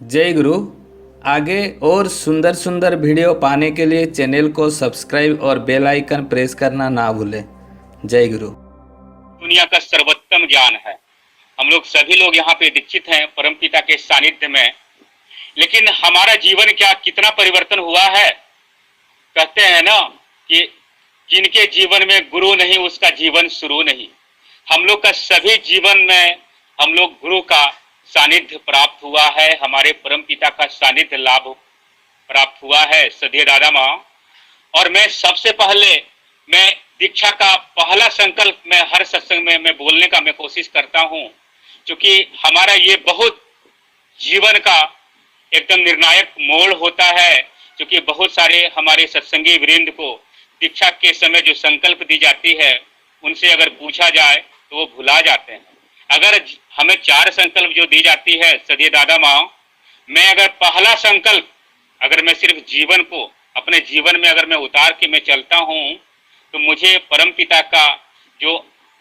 जय गुरु। आगे और सुंदर सुंदर वीडियो पाने के लिए चैनल को सब्सक्राइब और बेल आइकन प्रेस करना ना भूलें। जय गुरु। दुनिया का सर्वोत्तम ज्ञान है। हम लोग सभी लोग यहाँ पे दीक्षित हैं परमपिता के सानिध्य में, लेकिन हमारा जीवन क्या कितना परिवर्तन हुआ है। कहते हैं ना कि जिनके जीवन में गुरु नहीं उसका जीवन शुरू नहीं। हम लोग का सभी जीवन में हम लोग गुरु का सानिध्य प्राप्त हुआ है, हमारे परमपिता का सानिध्य लाभ प्राप्त हुआ है सदे दादा माँ। और मैं सबसे पहले मैं दीक्षा का पहला संकल्प मैं हर सत्संग में मैं बोलने का मैं कोशिश करता हूँ, क्योंकि हमारा ये बहुत जीवन का एकदम निर्णायक मोड़ होता है। क्योंकि बहुत सारे हमारे सत्संगी वृंद को दीक्षा के समय जो संकल्प दी जाती है उनसे अगर पूछा जाए तो वो भुला जाते हैं। अगर हमें 4 संकल्प जो दी जाती है सदे दादा माँ, मैं अगर पहला संकल्प अगर मैं सिर्फ जीवन को अपने जीवन में अगर मैं उतार के मैं चलता हूँ तो मुझे परमपिता का जो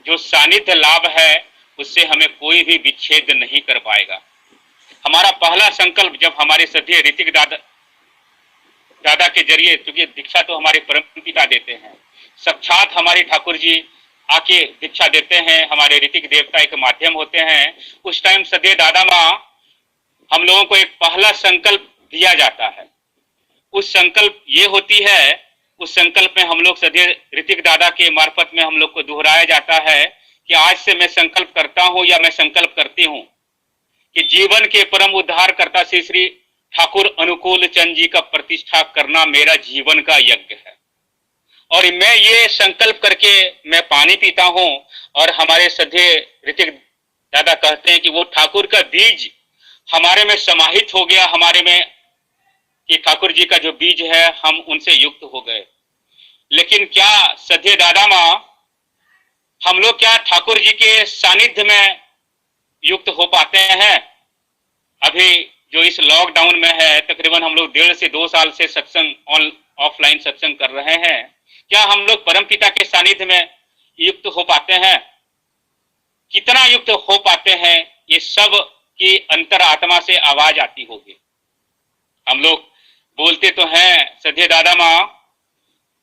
जो सानिध्य लाभ है उससे हमें कोई भी विच्छेद नहीं कर पाएगा। हमारा पहला संकल्प जब हमारे सदे ऋतिक दादा के जरिए, क्योंकि दीक्षा तो हमारे परमपिता देते हैं, साक्षात हमारे ठाकुर जी आके दीक्षा देते हैं, हमारे ऋतिक देवता एक माध्यम होते हैं। उस टाइम सदे दादा माँ हम लोगों को एक पहला संकल्प दिया जाता है। उस संकल्प ये होती है, उस संकल्प में हम लोग सदे ऋतिक दादा के मार्फत में हम लोग को दोहराया जाता है कि आज से मैं संकल्प करता हूं या मैं संकल्प करती हूं कि जीवन के परम उद्धार करता श्री श्री ठाकुर अनुकूल चंद जी का प्रतिष्ठा करना मेरा जीवन का यज्ञ है। और मैं ये संकल्प करके मैं पानी पीता हूं और हमारे सधे ऋतिक दादा कहते हैं कि वो ठाकुर का बीज हमारे में समाहित हो गया, हमारे में कि ठाकुर जी का जो बीज है हम उनसे युक्त हो गए। लेकिन क्या सधे दादा माँ हम लोग क्या ठाकुर जी के सानिध्य में युक्त हो पाते हैं? अभी जो इस लॉकडाउन में है तकरीबन हम लोग 1.5 से 2 साल से सत्संग ऑफलाइन सत्संग कर रहे हैं, क्या हम लोग परमपिता के सानिध्य में युक्त हो पाते हैं? कितना युक्त हो पाते हैं? ये सब की अंतर आत्मा से आवाज आती होगी। हम लोग बोलते तो हैं सधे दादा माँ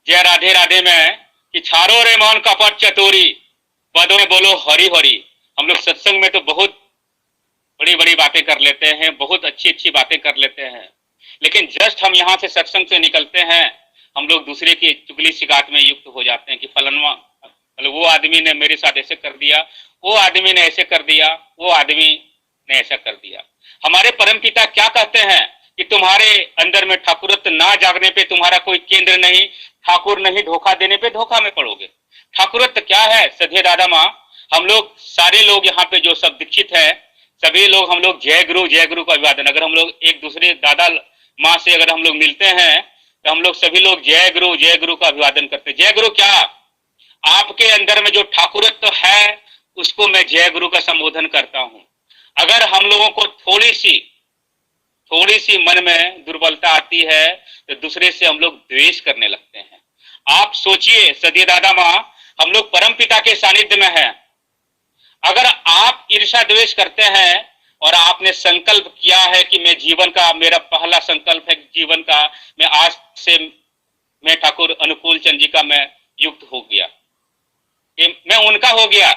जय राधे राधे में कि छारो रे मौन कपट चतुरी पदों में बोलो हरि हरि। हम लोग सत्संग में तो बहुत बड़ी बड़ी बातें कर लेते हैं, बहुत अच्छी अच्छी बातें कर लेते हैं, लेकिन जस्ट हम यहाँ से सत्संग से निकलते हैं हम लोग दूसरे की चुगली शिकायत में युक्त हो जाते हैं कि फलनवा मतलब वो आदमी ने मेरे साथ ऐसे कर दिया, वो आदमी ने ऐसे कर दिया, वो आदमी ने ऐसा कर दिया। हमारे परमपिता क्या कहते हैं कि तुम्हारे अंदर में ठाकुरत्व ना जागने पे तुम्हारा कोई केंद्र नहीं, ठाकुर नहीं धोखा देने पे धोखा में पड़ोगे। ठाकुरत्व क्या है सधे दादा माँ? हम लोग सारे लोग यहाँ पे जो सब दीक्षित है सभी लोग हम लोग जय गुरु का अभिवादन, अगर हम लोग एक दूसरे दादा माँ से अगर हम लोग मिलते हैं तो हम लोग सभी लोग जय गुरु का अभिवादन करते हैं। जय गुरु क्या? आपके अंदर में जो ठाकुरत्व है उसको मैं जय गुरु का संबोधन करता हूं। अगर हम लोगों को थोड़ी सी मन में दुर्बलता आती है तो दूसरे से हम लोग द्वेष करने लगते हैं। आप सोचिए सदे दादा माँ हम लोग परमपिता के सानिध्य में हैं, अगर आप ईर्ष्या द्वेष करते हैं और आपने संकल्प किया है कि मैं जीवन का मेरा पहला संकल्प है जीवन का मैं आज से मैं ठाकुर अनुकूल चंद जी का मैं युक्त हो गया, मैं उनका हो गया,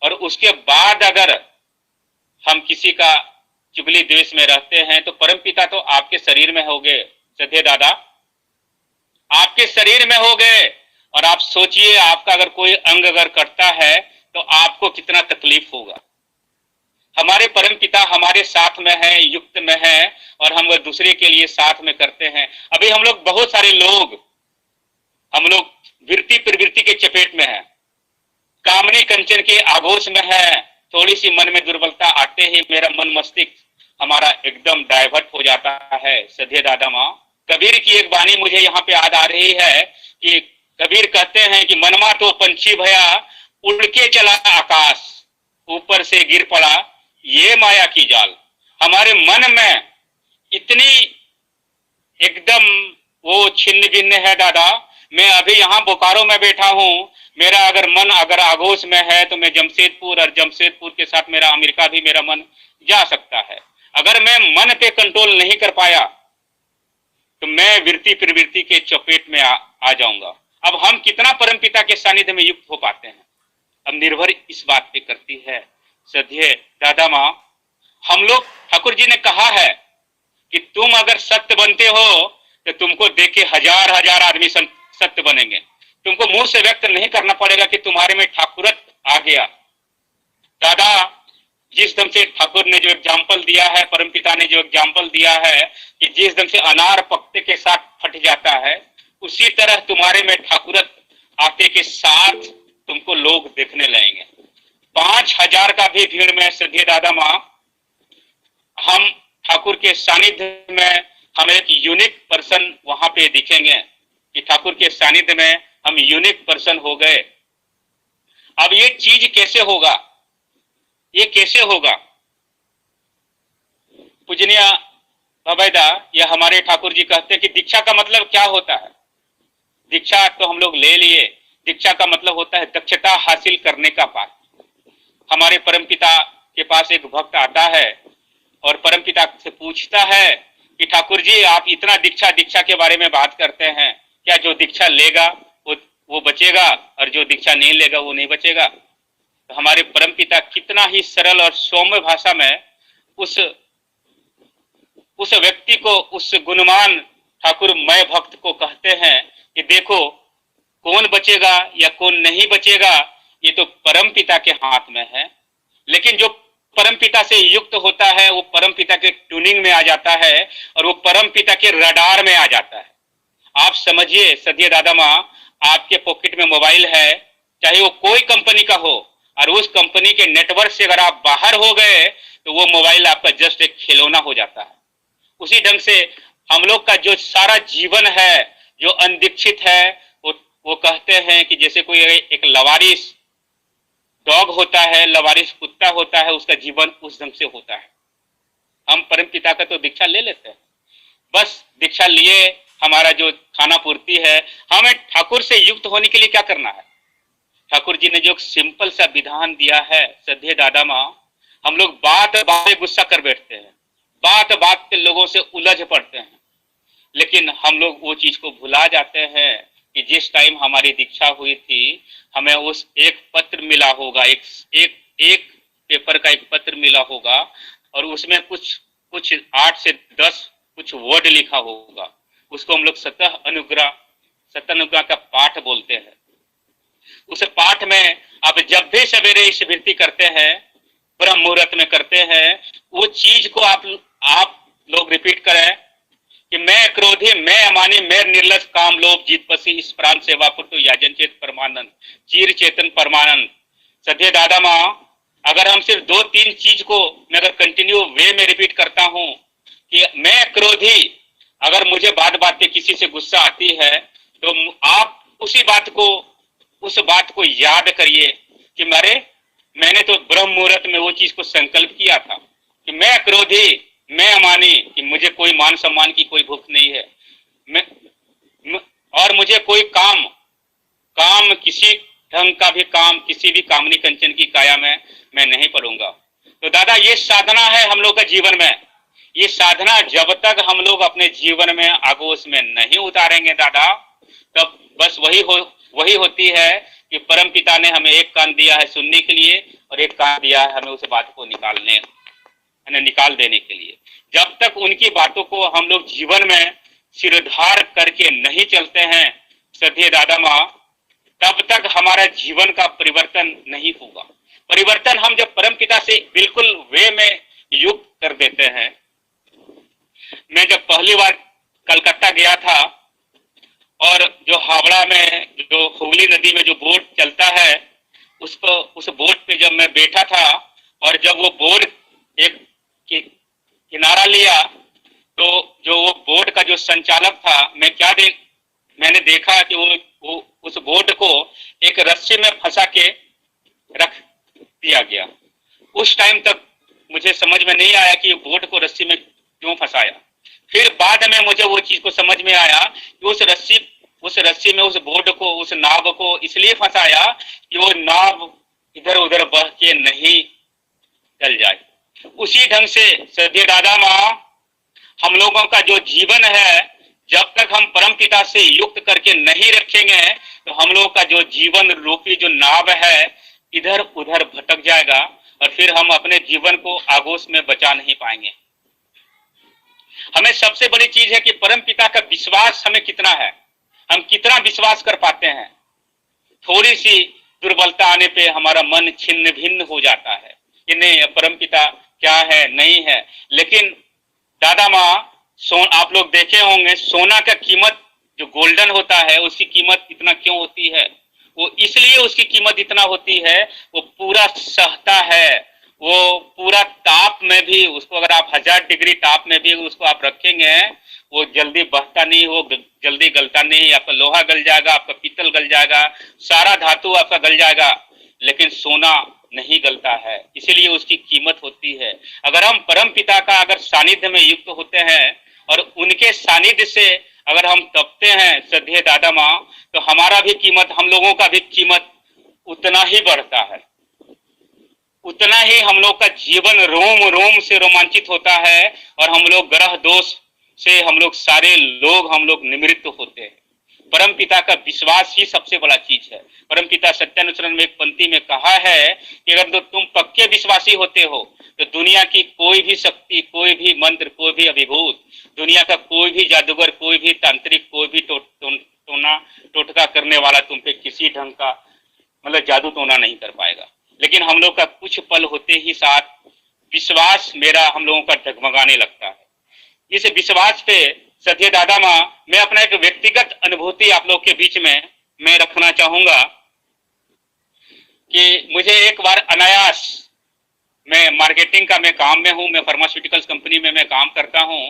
और उसके बाद अगर हम किसी का चुगली द्वेष में रहते हैं तो परमपिता तो आपके शरीर में हो गए सधे दादा, आपके शरीर में हो गए। और आप सोचिए आपका अगर कोई अंग अगर कटता है तो आपको कितना तकलीफ होगा। हमारे परमपिता हमारे साथ में है, युक्त में है, और हम दूसरे के लिए साथ में करते हैं। अभी हम लोग बहुत सारे लोग हम लोग वृत्ति प्रवृत्ति के चपेट में है, कामनी कंचन के आघोष में है, थोड़ी सी मन में दुर्बलता आते ही मेरा मन मस्तिष्क हमारा एकदम डाइवर्ट हो जाता है सधे दादा माँ। कबीर की एक वाणी मुझे यहाँ पे याद आ रही है कि कबीर कहते हैं कि मनमा तो पंछी भया उड़ के चला आकाश, ऊपर से गिर पड़ा ये माया की जाल। हमारे मन में इतनी एकदम वो छिन्न भिन्न है दादा। मैं अभी यहाँ बोकारो में बैठा हूँ, मेरा अगर मन अगर आगोश में है तो मैं जमशेदपुर और जमशेदपुर के साथ मेरा अमेरिका भी मेरा मन जा सकता है। अगर मैं मन पे कंट्रोल नहीं कर पाया तो मैं वृत्ति प्रवृत्ति के चपेट में आ जाऊंगा। अब हम कितना परमपिता के सानिध्य में युक्त हो पाते हैं, अब निर्भर इस बात पे करती है। श्रद्धेय दादा माँ, हम लोग, ठाकुर जी ने कहा है कि तुम अगर सत्य बनते हो तो तुमको देख के हजार हजार आदमी सत्य बनेंगे। तुमको मुंह से व्यक्त नहीं करना पड़ेगा कि तुम्हारे में ठाकुरत आ गया। दादा जिस ढंग से ठाकुर ने जो एग्जाम्पल दिया है, परमपिता ने जो एग्जाम्पल दिया है कि जिस ढंग से अनार पकते के साथ फट जाता है, उसी तरह तुम्हारे में ठाकुरत आते के साथ तुमको लोग देखने लगेंगे। 5000 का भी भीड़ में श्रद्धेय दादा माँ, हम ठाकुर के सानिध्य में हम एक यूनिक पर्सन वहां पे दिखेंगे कि ठाकुर के सानिध्य में हम यूनिक पर्सन हो गए। अब ये चीज कैसे होगा, ये कैसे होगा? पूजनीय बाबैदा, यह हमारे ठाकुर जी कहते हैं कि दीक्षा का मतलब क्या होता है। दीक्षा तो हम लोग ले लिए, दीक्षा का मतलब होता है दक्षता हासिल करने का पाठ। हमारे परमपिता के पास एक भक्त आता है और परमपिता से पूछता है कि ठाकुर जी आप इतना दीक्षा के बारे में बात करते हैं, क्या जो दीक्षा लेगा वो बचेगा और जो दीक्षा नहीं लेगा वो नहीं बचेगा? तो हमारे परमपिता कितना ही सरल और सौम्य भाषा में उस व्यक्ति को, उस गुणवान ठाकुर मय भक्त को कहते हैं कि देखो कौन बचेगा या कौन नहीं बचेगा ये तो परमपिता के हाथ में है। लेकिन जो परमपिता से युक्त होता है वो परमपिता के ट्यूनिंग में आ जाता है और वो परमपिता के रडार में आ जाता है। आप समझिए श्रद्धेय दादा माँ, आपके पॉकेट में मोबाइल है, चाहे वो कोई कंपनी का हो, और उस कंपनी के नेटवर्क से अगर आप बाहर हो गए तो वो मोबाइल आपका जस्ट एक खिलौना हो जाता है। उसी ढंग से हम लोग का जो सारा जीवन है जो अनदीक्षित है, वो कहते हैं कि जैसे कोई एक लवारिस डॉग होता है, लवारिस कुत्ता होता है, उसका जीवन उस ढंग से होता है। हम परमपिता का तो दीक्षा ले लेते हैं, बस दीक्षा लिए हमारा जो खाना पूर्ति है। हमें ठाकुर से युक्त होने के लिए क्या करना है? ठाकुर जी ने जो सिंपल सा विधान दिया है श्रद्धेय दादा माँ, हम लोग बात बात गुस्सा कर बैठते हैं, बात बात पे लोगों से उलझ पड़ते हैं, लेकिन हम लोग वो चीज को भुला जाते हैं कि जिस टाइम हमारी दीक्षा हुई थी हमें उस एक पत्र मिला होगा, एक पेपर का एक पत्र मिला होगा और उसमें कुछ 8 से 10 कुछ वर्ड लिखा होगा। उसको हम लोग सतह अनुग्रह का पाठ बोलते हैं। उस पाठ में आप जब भी सवेरे इस विनती करते हैं, ब्रह्म मुहूर्त में करते हैं, वो चीज को आप लोग रिपीट करें कि मैं क्रोधी, मैं अमानी, मैं निर्लज, काम लोभ जीत पसी, इस प्राण सेवा पुटु याजन चेत परमानंद, चीर चेतन परमानंद। श्रद्धेय दादा माँ, अगर हम सिर्फ 2-3 चीज को मैं अगर कंटिन्यू वे में रिपीट करता हूं कि मैं क्रोधी, अगर मुझे बात बात पे किसी से गुस्सा आती है तो आप उस बात को याद करिए कि मैंने तो ब्रह्म मुहूर्त में वो चीज को संकल्प किया था कि मैं क्रोधी, मैं अमानी, कि मुझे कोई मान सम्मान की कोई भूख नहीं है, और मुझे कोई काम किसी ढंग का भी काम, किसी भी कामनी कंचन की काया में मैं नहीं पड़ूंगा। तो दादा ये साधना है हम लोग का जीवन में। ये साधना जब तक हम लोग अपने जीवन में आगोश में नहीं उतारेंगे दादा, तब बस वही होती है कि परम पिता ने हमें एक कान दिया है सुनने के लिए और एक कान दिया है हमें उस बात को निकाल देने के लिए। जब तक उनकी बातों को हम लोग जीवन में सिरधार करके नहीं चलते हैं श्रद्धेय दादा माँ, तब तक हमारा जीवन का परिवर्तन नहीं होगा। परिवर्तन हम जब परम पिता से बिल्कुल वे में युक्त कर देते हैं। मैं जब पहली बार कलकत्ता गया था और जो हावड़ा में जो हुगली नदी में जो बोट चलता है उस बोट पे जब मैं बैठा था और जब वो बोट एक किनारा लिया तो जो वो बोट का जो संचालक था, मैंने देखा कि वो उस बोट को एक रस्सी में फंसा के रख दिया गया। उस टाइम तक मुझे समझ में नहीं आया कि बोट को रस्सी में क्यों फंसाया। फिर बाद में मुझे वो चीज को समझ में आया कि उस रस्सी में उस बोट को, उस नाव को इसलिए फंसाया कि वो नाव इधर उधर बह के नहीं चल जाए। उसी ढंग से सदे दादा माँ हम लोगों का जो जीवन है, जब तक हम परम पिता से युक्त करके नहीं रखेंगे तो हम लोग का जो जीवन रूपी जो नाव है इधर उधर भटक जाएगा और फिर हम अपने जीवन को आगोश में बचा नहीं पाएंगे। हमें सबसे बड़ी चीज है कि परम पिता का विश्वास हमें कितना है, हम कितना विश्वास कर पाते हैं। थोड़ी सी दुर्बलता आने पे हमारा मन छिन्न भिन्न हो जाता है कि नहीं परम पिता क्या है नहीं है। लेकिन दादा माँ आप लोग देखे होंगे सोना का कीमत जो गोल्डन होता है उसकी कीमत इतना क्यों होती है? वो इसलिए उसकी कीमत इतना होती है, वो पूरा सहता है, वो पूरा ताप में भी उसको अगर आप 1000 डिग्री ताप में भी उसको आप रखेंगे वो जल्दी बहता नहीं, वो जल्दी गलता नहीं। आपका लोहा गल जाएगा, आपका पीतल गल जाएगा, सारा धातु आपका गल जाएगा, लेकिन सोना नहीं गलता है, इसीलिए उसकी कीमत होती है। अगर हम परम पिता का अगर सानिध्य में युक्त होते हैं और उनके सानिध्य से अगर हम तपते हैं श्रद्धेय दादा माँ, तो हमारा भी कीमत, हम लोगों का भी कीमत उतना ही बढ़ता है, उतना ही हम लोग का जीवन रोम रोम से रोमांचित होता है और हम लोग ग्रह दोष से हम लोग सारे लोग हम लोग निवृत्त होते हैं। परम पिता का विश्वास ही सबसे बड़ा चीज है। परम पिता सत्यानुचरण में एक पंक्ति में कहा है कि अगर तो तुम पक्के विश्वासी होते हो तो दुनिया की कोई भी शक्ति, कोई भी मंत्र, कोई भी अभिभूत, दुनिया का कोई भी जादूगर, कोई भी तांत्रिक, कोई भी टोना टोटका करने वाला तुम पे किसी ढंग का मतलब जादू टोना नहीं कर पाएगा। लेकिन हम लोग का कुछ पल होते ही साथ विश्वास मेरा हम लोगों का डगमगाने लगता है। इस विश्वास पे सत्य दादा माँ मैं अपना एक व्यक्तिगत अनुभूति आप लोग के बीच में मैं रखना चाहूंगा कि मुझे एक बार अनायास, मैं मार्केटिंग का मैं काम में हूँ, मैं फार्मास्यूटिकल्स कंपनी में मैं काम करता हूँ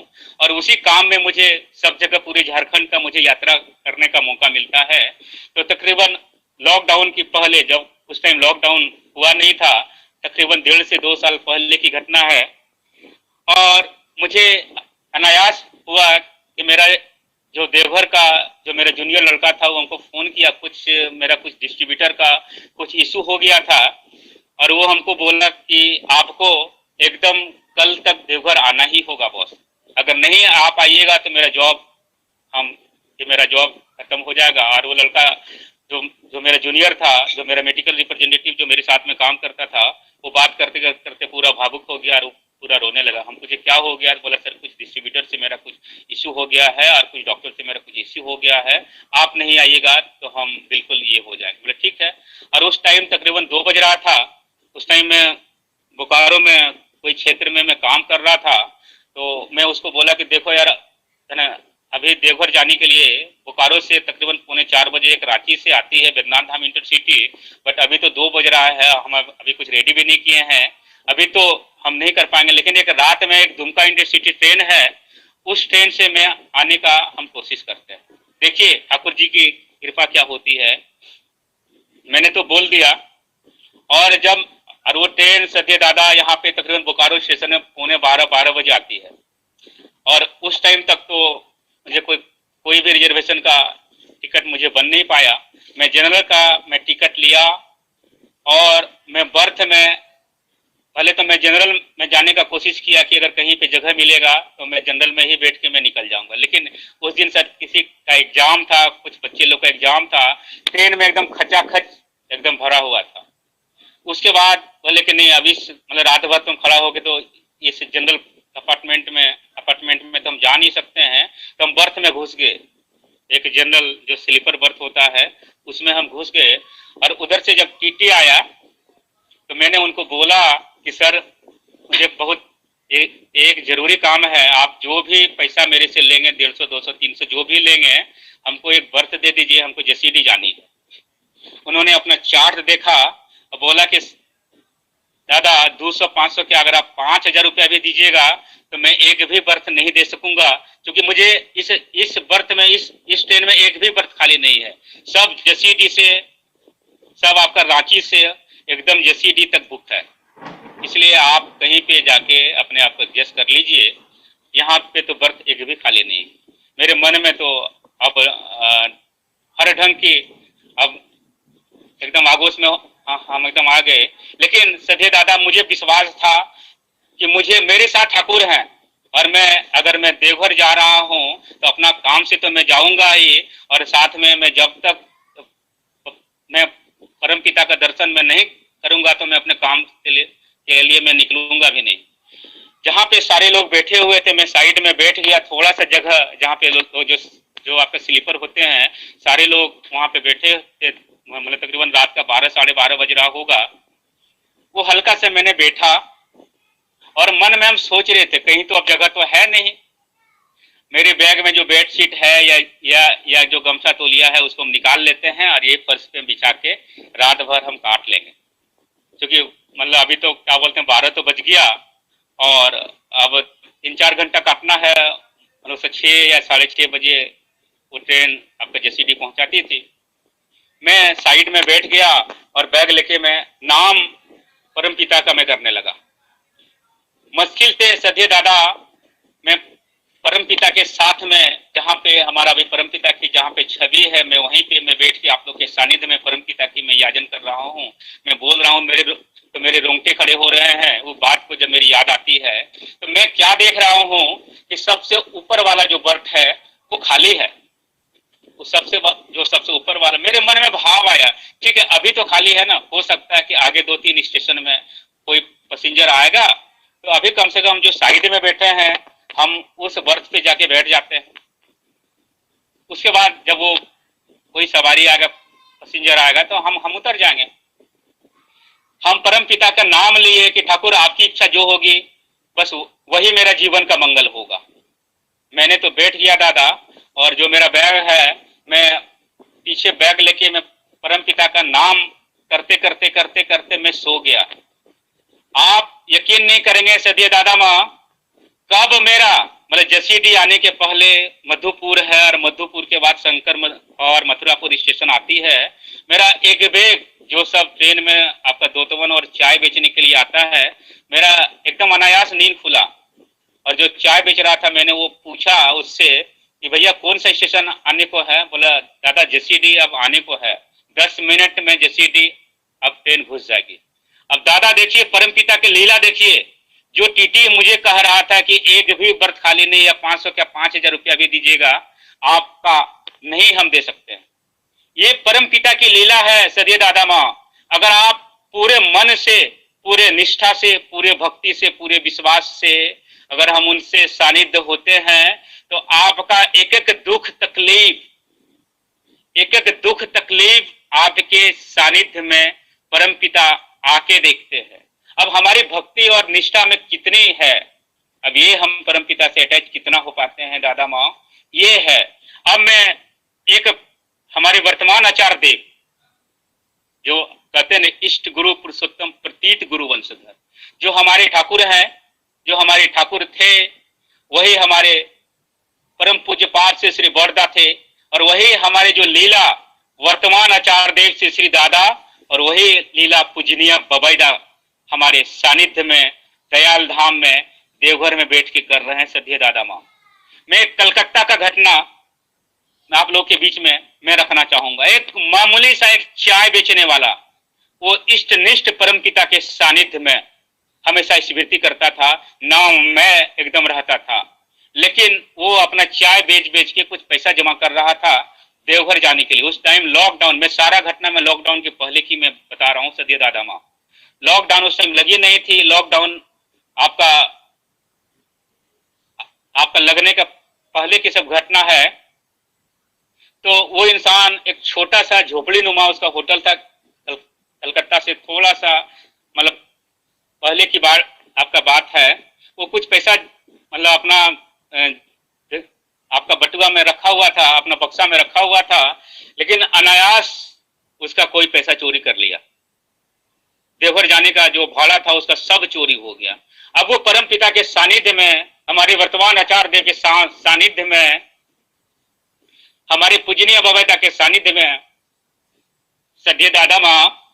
और उसी काम में मुझे सब जगह पूरे झारखंड का मुझे यात्रा करने का मौका मिलता है। तो तकरीबन लॉकडाउन की पहले, जब उस टाइम लॉकडाउन हुआ नहीं था, तकरीबन 1.5 से 2 साल पहले की घटना है। और मुझे अनायास हुआ कि मेरा जो देवघर का जो मेरा जूनियर लड़का था वो हमको फोन किया, कुछ मेरा कुछ डिस्ट्रीब्यूटर का कुछ इशू हो गया था और वो हमको बोला कि आपको एकदम कल तक देवघर आना ही होगा बॉस, अगर नहीं आप आइएगा तो मेरा जॉब खत्म हो जाएगा। और वो लड़का जो मेरा जूनियर था, जो मेरा मेडिकल रिप्रेजेंटेटिव जो मेरे साथ में काम करता था, वो बात करते करते पूरा भावुक हो गया और पूरा रोने लगा। हम पूछे क्या हो गया? बोला सर कुछ डिस्ट्रीब्यूटर से मेरा कुछ इशू हो गया है और कुछ डॉक्टर से मेरा कुछ इशू हो गया है, आप नहीं आइएगा तो हम बिल्कुल ये हो जाएंगे। बोले ठीक है। और उस टाइम तकरीबन 2 बज रहा था। उस टाइम मैं बोकारो में कोई क्षेत्र में मैं काम कर रहा था, तो मैं उसको बोला कि देखो यार है ना, अभी देवघर जाने के लिए बोकारो से तकरीबन 3:45 बजे एक रांची से आती है वैद्यनाथ धाम इंटरसिटी, बट अभी तो 2 बज रहा है, हम अभी कुछ रेडी भी नहीं किए हैं, अभी तो हम नहीं कर पाएंगे। लेकिन एक रात में एक दुमका इंटरसिटी ट्रेन है, उस ट्रेन से मैं आने का हम कोशिश करते हैं। देखिए ठाकुर जी की कृपा क्या होती है, मैंने तो बोल दिया। और वो ट्रेन सत्य दादा यहाँ पे तकरीबन बोकारो स्टेशन में 11:45 बजे आती है और उस टाइम तक तो मुझे कोई भी रिजर्वेशन का टिकट मुझे बन नहीं पाया। मैं जनरल का मैं टिकट लिया और मैं बर्थ में, पहले तो मैं जनरल में जाने का कोशिश किया कि अगर कहीं पे जगह मिलेगा तो मैं जनरल में ही बैठ के मैं निकल जाऊंगा। लेकिन उस दिन सर किसी का एग्जाम था, कुछ बच्चे लोग का एग्जाम था, ट्रेन में एकदम खचाखच एकदम भरा हुआ था। उसके बाद बोले कि नहीं अभी मतलब रात भर तुम खड़ा हो गए तो इस जनरल अपार्टमेंट में तो हम जा नहीं सकते हैं, तो हम बर्थ में घुस गए। एक जनरल जो स्लीपर बर्थ होता है उसमें हम घुस गए और उधर से जब टीटी आया तो मैंने उनको बोला कि सर मुझे बहुत एक जरूरी काम है, आप जो भी पैसा मेरे से लेंगे 150, 200, 300 जो भी लेंगे, हमको एक बर्थ दे दीजिए, हमको जसीडी जानी है। उन्होंने अपना चार्ट देखा और बोला कि दादा 200, 500 के अगर आप 5,000 रुपया भी दीजिएगा तो मैं एक भी बर्थ नहीं दे सकूंगा, क्योंकि मुझे इस बर्थ में इस ट्रेन में एक भी बर्थ खाली नहीं है। सब जसीडी से, सब आपका रांची से एकदम जसीडी तक बुक है। इसलिए आप कहीं पे जाके अपने आप को एडजस्ट कर लीजिए, यहाँ पे तो बर्थ एक भी खाली नहीं। मेरे मन में तो अब हर ढंग की अब एकदम आगोश में हम एकदम आ गए। लेकिन सधे दादा मुझे विश्वास था कि मुझे मेरे साथ ठाकुर हैं, और अगर मैं देवघर जा रहा हूं तो अपना काम से तो मैं जाऊंगा ही, और साथ में मैं जब तक मैं परम पिता का दर्शन मैं नहीं करूंगा तो मैं अपने काम के लिए मैं निकलूंगा भी नहीं। जहाँ पे सारे लोग बैठे हुए थे मैं साइड में बैठ गया, थोड़ा सा जगह जहाँ पे लोग जो जो आपके स्लीपर होते हैं, सारे लोग वहां पे बैठे थे, मतलब तकरीबन रात का 12 साढ़े 12 बज रहा होगा। वो हल्का से मैंने बैठा और मन में हम सोच रहे थे कहीं तो अब जगह तो है नहीं, मेरे बैग में जो बेडशीट है या जो गमछा तौलिया है उसको हम निकाल लेते हैं और ये फर्श पे बिछा के रात भर हम काट लेंगे, क्योंकि मतलब अभी तो क्या बोलते हैं 12 तो बज गया और अब 3-4 घंटा काटना है। मतलब 6 या 6:30 बजे वो ट्रेन आपका जेसीडी पहुंचाती थी। मैं साइड में बैठ गया और बैग लेके मैं नाम परम पिता का मैं करने लगा। मुश्किल से सधे दादा मैं परम पिता के साथ में, जहाँ पे हमारा भी परम पिता की जहाँ पे छवि है, मैं वहीं पे मैं बैठ के आप लोग के सानिध्य में परम पिता की मैं याजन कर रहा हूँ। मैं बोल रहा हूँ, मेरे रोंगटे खड़े हो रहे हैं। वो बात को जब मेरी याद आती है तो मैं क्या देख रहा हूँ कि सबसे ऊपर वाला जो बर्थ है वो खाली है। वो सबसे ऊपर वाला, मेरे मन में भाव आया, ठीक है अभी तो खाली है ना, हो सकता है कि आगे 2-3 स्टेशन में कोई पैसेंजर आएगा, तो अभी कम से कम जो साइड में बैठे हैं हम उस बर्थ पे जाके बैठ जाते हैं। उसके बाद जब वो कोई सवारी आएगा, पैसेंजर आएगा तो हम उतर जाएंगे। हम परम पिता का नाम लिए कि ठाकुर आपकी इच्छा जो होगी बस वही मेरा जीवन का मंगल होगा। मैंने तो बैठ गया दादा, और जो मेरा बैग है मैं पीछे बैग लेके मैं परम पिता का नाम करते करते करते करते मैं सो गया। आप यकीन नहीं करेंगे सदिया दादा माँ, कब मेरा मतलब जसीडी आने के पहले मधुपुर है और मधुपुर के बाद शंकर और मथुरापुर स्टेशन आती है। मेरा एक बैग जो सब ट्रेन में आपका दोतवन और चाय बेचने के लिए आता है, मेरा एकदम अनायास नींद खुला, और जो चाय बेच रहा था मैंने वो पूछा उससे कि भैया कौन सा स्टेशन आने को है। बोला दादा जसीडी अब आने को है, 10 मिनट में जसीडी अब ट्रेन घुस जाएगी। अब दादा देखिए परम पिता की लीला देखिए, जो टीटी मुझे कह रहा था कि एक भी बर्थ खाली नहीं, या 500 क्या 5,000 रुपया भी दीजिएगा आपका नहीं हम दे सकते हैं। ये परम पिता की लीला है सदिया दादा माँ। अगर आप पूरे मन से, पूरे निष्ठा से, पूरे भक्ति से, पूरे विश्वास से अगर हम उनसे सानिध्य होते हैं तो आपका एक एक दुख तकलीफ आपके सानिध्य में परम पिता आके देखते हैं। अब हमारी भक्ति और निष्ठा में कितनी है, अब ये हम परम पिता से अटैच कितना हो पाते हैं दादा माँ, ये है। अब मैं एक हमारे वर्तमान आचार्य देव जो कहते हैं इष्ट गुरु पुरुषोत्तम प्रतीत गुरु वंशधर, जो हमारे ठाकुर हैं, जो हमारे ठाकुर थे, वही हमारे परम पूज्य पाद से श्री बड़दा थे, और वही हमारे जो लीला वर्तमान आचार्य देव से श्री दादा, और वही लीला पूजनीय बबैदा हमारे सानिध्य में दयाल धाम में देवघर में बैठ के कर रहे हैं सदिया दादा माँ। मैं कलकत्ता का घटना मैं आप लोग के बीच में मैं रखना चाहूंगा। एक मामूली सा एक चाय बेचने वाला, वो इष्ट निष्ठ परम पिता के सानिध्य में हमेशा स्मृति करता था, नाम मैं एकदम रहता था, लेकिन वो अपना चाय बेच बेच के कुछ पैसा जमा कर रहा था देवघर जाने के लिए। उस टाइम लॉकडाउन में, सारा घटना में लॉकडाउन के पहले की मैं बता रहा हूँ सदिया दादा माँ। लॉकडाउन उस टाइम लगी नहीं थी, लॉकडाउन आपका लगने का पहले की सब घटना है। तो वो इंसान एक छोटा सा झोपड़ी नुमा उसका होटल था, कलकत्ता से थोड़ा सा मतलब पहले की आपका बात है। वो कुछ पैसा मतलब अपना आपका बटुआ में रखा हुआ था, अपना बक्सा में रखा हुआ था, लेकिन अनायास उसका कोई पैसा चोरी कर लिया। देवघर जाने का जो भाड़ा था उसका सब चोरी हो गया। अब वो परम पिता के सानिध्य में, हमारे वर्तमान आचार्य देव के सानिध्य में, हमारे पूजनीय बबैदा के सानिध्य में सदिया दादा माँ,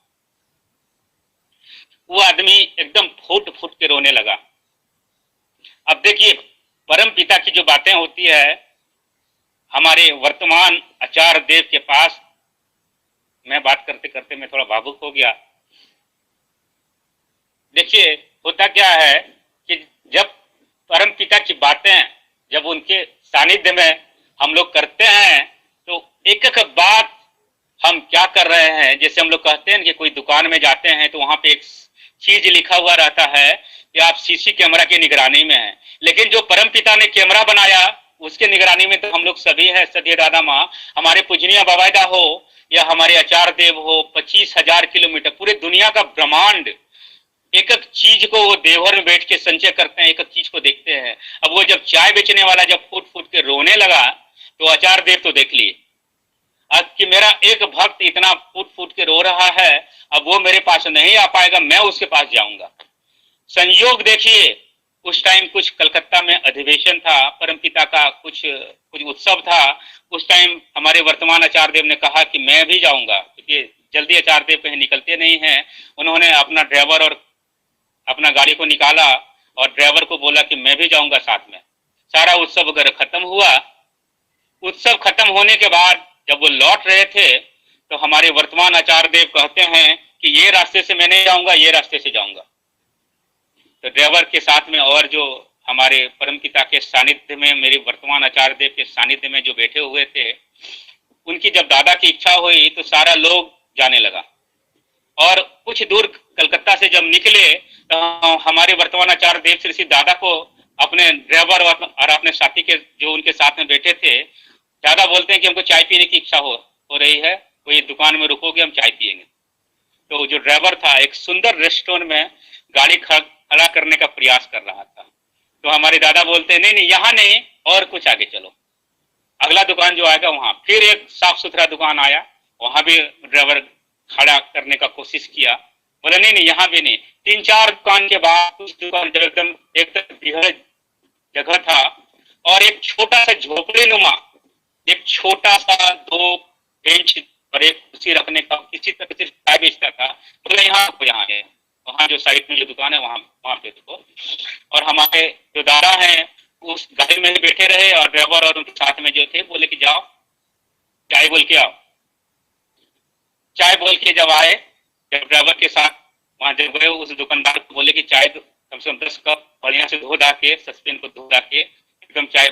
वो आदमी एकदम फूट फूट के रोने लगा। अब देखिए परम पिता की जो बातें होती है, हमारे वर्तमान आचार्य देव के पास मैं बात करते करते मैं थोड़ा भावुक हो गया। देखिए होता क्या है कि जब परम पिता की बातें जब उनके सानिध्य में हम लोग करते हैं तो एक एक बात हम क्या कर रहे हैं, जैसे हम लोग कहते हैं कि कोई दुकान में जाते हैं तो वहां पे एक चीज लिखा हुआ रहता है कि आप सीसी कैमरा की निगरानी में हैं, लेकिन जो परम पिता ने कैमरा बनाया उसके निगरानी में तो हम लोग सभी हैं। सदी दादा माँ, हमारे पूजनीय बाबायदा हो या हमारे आचार्य देव हो, 25,000 किलोमीटर पूरे दुनिया का ब्रह्मांड, एक एक चीज को वो देवघर में बैठ के संचय करते हैं, एक एक चीज को देखते हैं। अब वो जब चाय बेचने वाला जब फूट फूट के रोने लगा तो आचार्य देव तो देख लिए अब कि मेरा एक भक्त इतना फूट फूट के रो रहा है, अब वो मेरे पास नहीं आ पाएगा, मैं उसके पास जाऊंगा। संयोग देखिए, उस टाइम कुछ कलकत्ता में अधिवेशन था, परमपिता का कुछ कुछ उत्सव था। उस टाइम हमारे वर्तमान आचार्य देव ने कहा कि मैं भी जाऊंगा, क्योंकि जल्दी आचार्य देव कहीं निकलते नहीं हैं। उन्होंने अपना ड्राइवर और अपना गाड़ी को निकाला और ड्राइवर को बोला कि मैं भी जाऊंगा साथ में। सारा उत्सव अगर खत्म हुआ, उत्सव खत्म होने के बाद जब वो लौट रहे थे तो हमारे वर्तमान आचार्य देव कहते हैं कि ये रास्ते से मैं नहीं जाऊंगा, ये रास्ते से जाऊंगा। तो ड्राइवर के साथ में और जो हमारे परमपिता के सानिध्य में, मेरे वर्तमान आचार्य देव के सानिध्य में जो बैठे हुए थे, उनकी जब दादा की इच्छा हुई तो सारा लोग जाने लगा। और कुछ दूर कलकत्ता से जब निकले तो हमारे वर्तमान आचार्य देव श्री दादा को अपने ड्राइवर और अपने साथी के जो उनके साथ में बैठे थे, दादा बोलते हैं कि हमको चाय पीने की इच्छा हो रही है, कोई दुकान में रुकोगे, हम चाय पियेंगे। तो जो ड्राइवर था एक सुंदर रेस्टोरेंट में गाड़ी खड़ा करने का प्रयास कर रहा था। तो हमारे दादा बोलते हैं नहीं नहीं, यहाँ नहीं, और कुछ आगे चलो, अगला दुकान जो आएगा वहां। फिर एक साफ सुथरा दुकान आया, वहां भी ड्राइवर खड़ा करने का कोशिश किया, बोला नहीं नहीं, यहाँ भी नहीं। 3-4 दुकान के बाद कुछ दुकान एकदम बिगड़ जगह था और एक छोटा सा झोपड़ी नुमा, एक छोटा सा 2 बेंच और एक कुर्सी रखने का, किसी तरह से चाय बेचता था। बोला यहाँ को, यहाँ है, वहाँ जो साइड में जो दुकान है वहां वहां पे देखो। और हमारे जो दादा हैं उस गाड़ी में बैठे रहे और ड्राइवर और उनके साथ में जो थे बोले कि जाओ चाय बोल के आओ। चाय बोल के जब आए, जब ड्राइवर के साथ वहां जब गए, उस दुकानदार को बोले कि चाय कम से कम 10 कप बढ़िया से धो धा के, सस्पेन को धो धा के एकदम चाय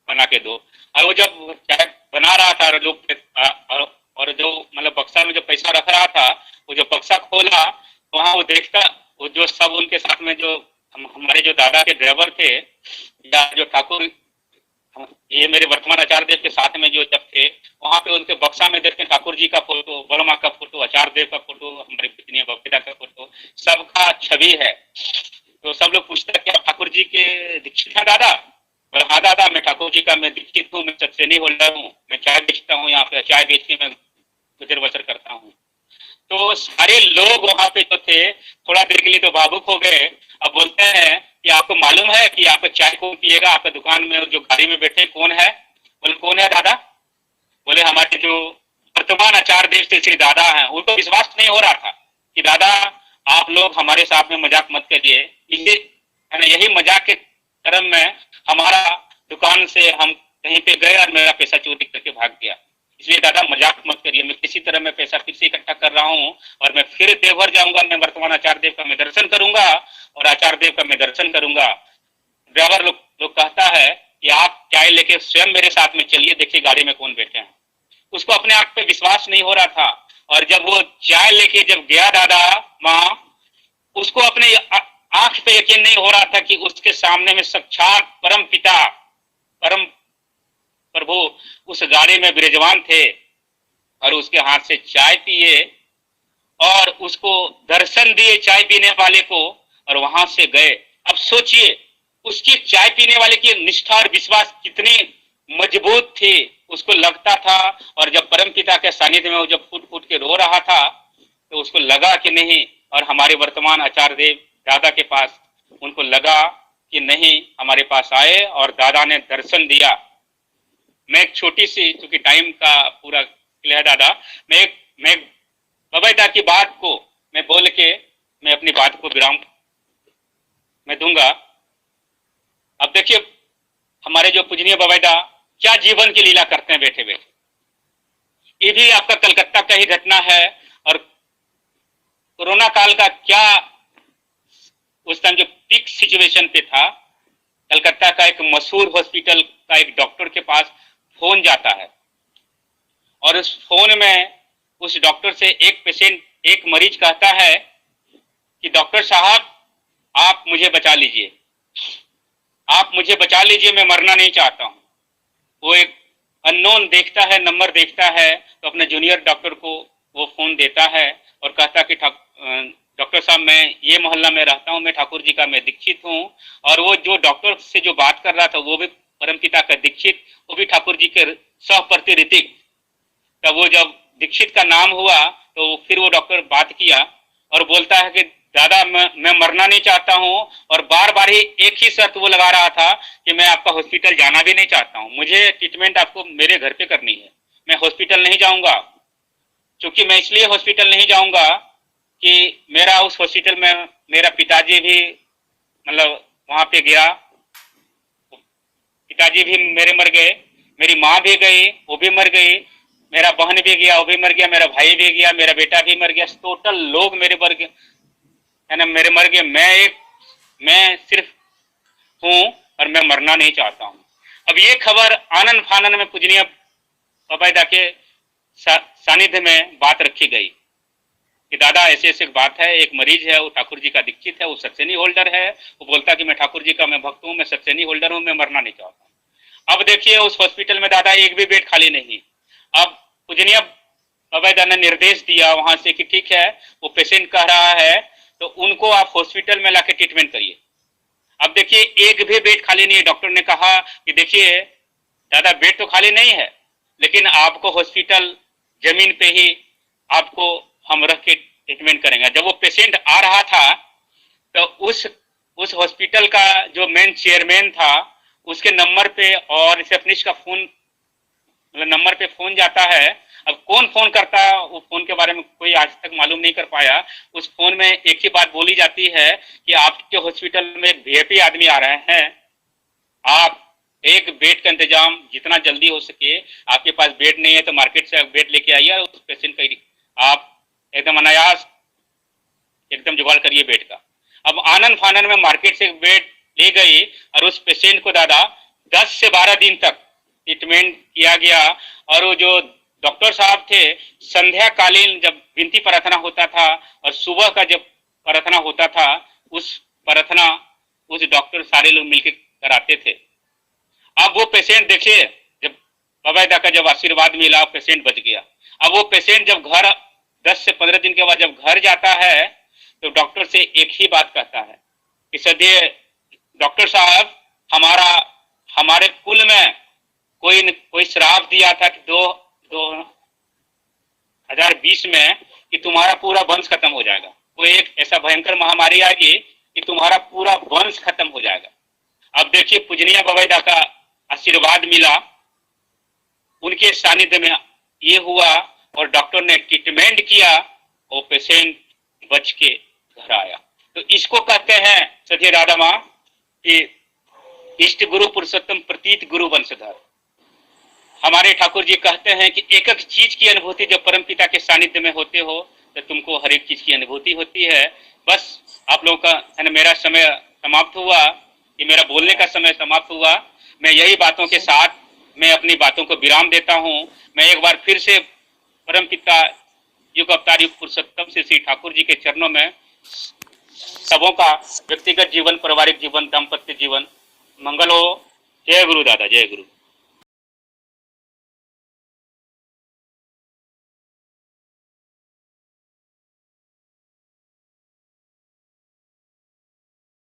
बना के दो। और वो जब चाय बना रहा था और जो मतलब बक्सा में जो पैसा रख रहा था, वो जो बक्सा खोला वहां वो देखता, वो जो सब उनके साथ में जो हमारे जो दादा के ड्राइवर थे या जो ठाकुर, ये मेरे वर्तमान आचार्य देव के साथ में जो जब थे, वहां पे उनके बक्सा में देखते ठाकुर जी का फोटो, बड़ माँ का फोटो, आचार्य देव का फोटो, हमारे पूजनीय बाबा का फोटो, सबका छवि है। तो सब लोग पूछते क्या ठाकुर जी के दीक्षित है दादा? और हाँ दादा, मैं ठाकुर जी का मैं दीक्षित हूँ, मैं सत्संगी होल्डर हूँ, मैं चाय बेचता हूँ, यहाँ पे चाय बेच के मैं गुजर बसर करता हूँ। तो सारे लोग वहां पे जो थे थोड़ा देर के लिए तो भावुक हो गए। अब बोलते हैं कि आपको मालूम है कि आपका चाय कौन पिएगा? आपका दुकान में जो गाड़ी में बैठे कौन है? बोले कौन है दादा? बोले हमारे जो वर्तमान आचार्य देव से श्री दादा हैं। उनको विश्वास नहीं हो रहा था कि दादा आप लोग हमारे साथ में मजाक मत करिए, यही मजाक के क्रम में हमारा दुकान से हम कहीं पे गए और मेरा पैसा चोरी करके भाग गया, इसलिए दादा मजाक मत करिए, मैं किसी तरह मैं पैसा फिर से इकट्ठा कर रहा हूँ और मैं फिर देवघर जाऊंगा, मैं वर्तमान आचार्य देव का मैं दर्शन करूंगा और आचार्य देव का मैं दर्शन करूंगा। ड्राइवर लोग कहता है कि आप चाय लेके स्वयं मेरे साथ में चलिए, देखिए गाड़ी में कौन बैठे हैं। उसको अपने आप पे विश्वास नहीं हो रहा था और जब वो चाय लेके जब गया दादा माँ, उसको अपने आंख पे यकीन नहीं हो रहा था कि उसके सामने में साक्षात परम पिता, परम प्रभु उस गाड़ी में विराजमान थे और उसके हाथ से चाय पिए और उसको दर्शन दिए चाय पीने वाले को और वहां से गए। अब सोचिए उसकी चाय पीने वाले की निष्ठा और विश्वास कितनी मजबूत थी, उसको लगता था। और जब परमपिता के सानिध्य में वो जब फूट फूट के रो रहा था तो उसको लगा कि नहीं, और हमारे वर्तमान आचार्य देव दादा के पास उनको लगा कि नहीं, हमारे पास आए और दादा ने दर्शन दिया। मैं एक छोटी सी, क्योंकि टाइम का पूरा क्लियर दादा, मैं बाबाईदा की बात को मैं बोल के मैं अपनी बात को विराम मैं दूंगा। अब देखिए हमारे जो पूजनीय बाबाईदा क्या जीवन की लीला करते हैं बैठे बैठे। ये भी आपका कलकत्ता का ही घटना है और कोरोना काल का क्या उस टाइम जो पीक सिचुएशन पे था। कलकत्ता का एक मशहूर हॉस्पिटल का एक डॉक्टर के पास फोन जाता है और उस फोन में उस डॉक्टर से एक मरीज कहता है कि डॉक्टर साहब आप मुझे बचा लीजिए, आप मुझे बचा लीजिए, मैं मरना नहीं चाहता हूँ। वो एक अननोन देखता है, नंबर देखता है, तो अपने जूनियर डॉक्टर को वो फोन देता है और कहता कि डॉक्टर साहब मैं ये मोहल्ला में रहता हूँ, मैं ठाकुर जी का मैं दीक्षित हूँ। और वो जो डॉक्टर से जो बात कर रहा था वो भी परमपिता का दीक्षित, वो भी ठाकुर जी के सहप्रति ऋतिक। तब वो जब दीक्षित का नाम हुआ तो फिर वो डॉक्टर बात किया और बोलता है कि दादा मैं मरना नहीं चाहता हूँ, और बार बार ही एक ही शर्त वो लगा रहा था कि मैं आपका हॉस्पिटल जाना भी नहीं चाहता हूँ, मुझे ट्रीटमेंट आपको मेरे घर पे करनी है, मैं हॉस्पिटल नहीं जाऊंगा। क्योंकि मैं इसलिए हॉस्पिटल नहीं जाऊंगा कि मेरा उस हॉस्पिटल में मेरा पिताजी भी मतलब वहां पे गया, पिताजी भी मेरे मर गए, मेरी माँ भी गई वो भी मर गई, मेरा बहन भी गया वो भी मर गया, मेरा भाई भी गया, मेरा बेटा भी मर गया, टोटल लोग मेरे मर गए है ना, मेरे मर गए। मैं सिर्फ हूँ और मैं मरना नहीं चाहता हूँ। अब ये खबर आनन फानन में पूजनीय बाबा के सानिध्य में बात रखी गई कि दादा ऐसे ऐसे बात है, एक मरीज है वो ठाकुर जी का दीक्षित है, वो सत्सेनी होल्डर है, वो बोलता कि मैं ठाकुर जी का मैं भक्त हूँ, मैं सत्सेनी होल्डर हूँ, मैं मरना नहीं चाहता हूँ। अब देखिए उस हॉस्पिटल में दादा एक भी बेड खाली नहीं। अब पूजनीय बाबा ने निर्देश दिया वहां से कि ठीक है वो पेशेंट कह रहा है तो उनको आप हॉस्पिटल में लाके ट्रीटमेंट करिए। अब देखिए एक भी बेड खाली नहीं है। डॉक्टर ने कहा कि देखिए दादा बेड तो खाली नहीं है, लेकिन आपको हॉस्पिटल जमीन पे ही आपको हम रख के ट्रीटमेंट करेंगे। जब वो पेशेंट आ रहा था तो उस हॉस्पिटल का जो मेन चेयरमैन था उसके नंबर पे और रिसेप्शनिस्ट का फोन मतलब नंबर पे फोन जाता है। अब कौन फोन करता है वो फोन के बारे में कोई आज तक मालूम नहीं कर पाया। उस फोन में एक ही बात बोली जाती है कि आपके हॉस्पिटल में एक वीआईपी आदमी आ रहे हैं, आप एक बेड का इंतजाम जितना जल्दी हो सके, आपके पास बेड नहीं है तो मार्केट से बेड लेके आइए और उस पेशेंट का आप एकदम अनायास एकदम जुगाड़ करिए बेड का। अब आनन फानन में मार्केट से बेड ले गई और उस पेशेंट को दादा 10 से 12 दिन तक ट्रीटमेंट किया गया। और वो जो डॉक्टर साहब थे संध्या कालीन जब विनती प्रार्थना होता था और सुबह का जब प्रार्थना होता था उस प्रार्थना उस डॉक्टर सारे लोग मिलकर कराते थे। अब वो पेशेंट देखिए जब बाबा का जब आशीर्वाद मिला पेशेंट बच गया। अब वो पेशेंट जब घर 10 से 15 दिन के बाद जब घर जाता है तो डॉक्टर से एक ही बात कहता है कि सदैव डॉक्टर साहब हमारे कुल में कोई श्राप दिया था कि 2020 में कि तुम्हारा पूरा वंश खत्म हो जाएगा, कोई एक ऐसा भयंकर महामारी आएगी कि तुम्हारा पूरा वंश खत्म हो जाएगा। अब देखिए पूजनीय बाबा का आशीर्वाद मिला, उनके सानिध्य में ये हुआ और डॉक्टर ने ट्रीटमेंट किया और पेशेंट बच के घर आया। तो इसको कहते हैं सत्य राधा माँ कि इष्ट गुरु पुरुषोत्तम प्रतीत गुरु वंशधर। हमारे ठाकुर जी कहते हैं कि एक एक चीज की अनुभूति जब परम पिता के सानिध्य में होते हो तो तुमको हर एक चीज की अनुभूति होती है। बस आप लोगों का है ना, मेरा समय समाप्त हुआ, ये मेरा बोलने का समय समाप्त हुआ। मैं यही बातों के साथ मैं अपनी बातों को विराम देता हूँ। मैं एक बार फिर से परम पिता युग अवतार युग पुरुषोत्तम श्री ठाकुर जी के चरणों में सबों का व्यक्तिगत जीवन, पारिवारिक जीवन, दाम्पत्य जीवन मंगल हो। जय गुरु दादा, जय गुरु।